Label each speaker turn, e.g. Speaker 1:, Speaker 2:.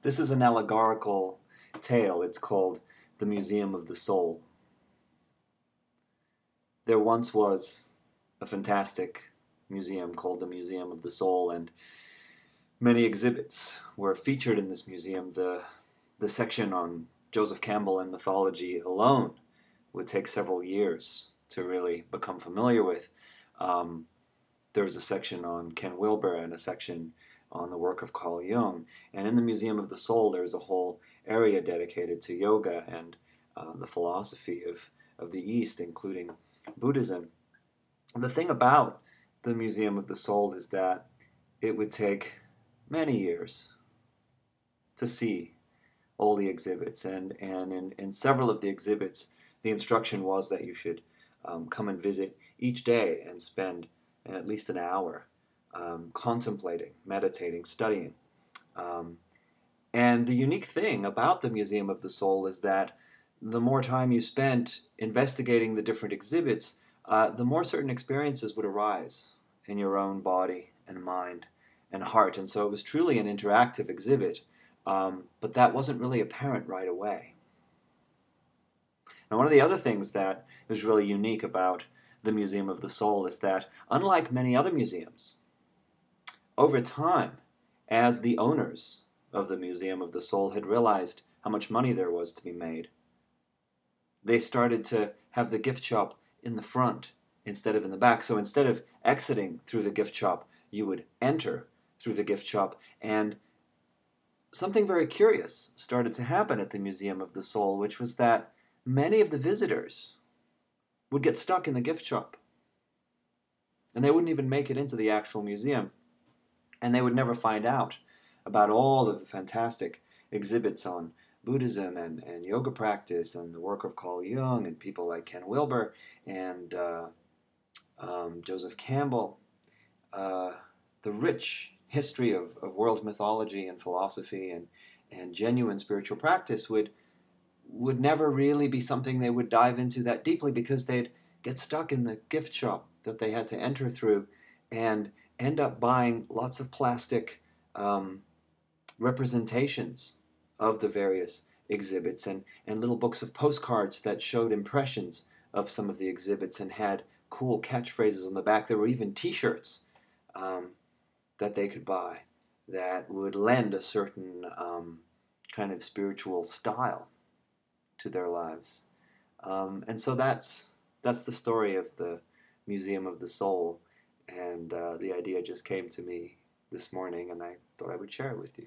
Speaker 1: This is an allegorical tale. It's called The Museum of the Soul. There once was a fantastic museum called the Museum of the Soul, and many exhibits were featured in this museum. The section on Joseph Campbell and mythology alone would take several years to really become familiar with. There was a section on Ken Wilber and a section on the work of Carl Jung. And in the Museum of the Soul, there's a whole area dedicated to yoga and the philosophy of the East, including Buddhism. And the thing about the Museum of the Soul is that it would take many years to see all the exhibits. And in several of the exhibits, the instruction was that you should come and visit each day and spend at least an hour contemplating, meditating, studying. And the unique thing about the Museum of the Soul is that the more time you spent investigating the different exhibits, the more certain experiences would arise in your own body and mind and heart. And so it was truly an interactive exhibit, but that wasn't really apparent right away. Now, one of the other things that is really unique about the Museum of the Soul is that, unlike many other museums, over time, as the owners of the Museum of the Soul had realized how much money there was to be made, they started to have the gift shop in the front instead of in the back. So instead of exiting through the gift shop, you would enter through the gift shop. And something very curious started to happen at the Museum of the Soul, which was that many of the visitors would get stuck in the gift shop. And they wouldn't even make it into the actual museum. And they would never find out about all of the fantastic exhibits on Buddhism and yoga practice and the work of Carl Jung and people like Ken Wilber and Joseph Campbell. The rich history of world mythology and philosophy and genuine spiritual practice would never really be something they would dive into that deeply, because they'd get stuck in the gift shop that they had to enter through and end up buying lots of plastic representations of the various exhibits and little books of postcards that showed impressions of some of the exhibits and had cool catchphrases on the back. There were even t-shirts that they could buy that would lend a certain kind of spiritual style to their lives. And so that's the story of the Museum of the Soul, and the idea just came to me this morning, and I thought I would share it with you.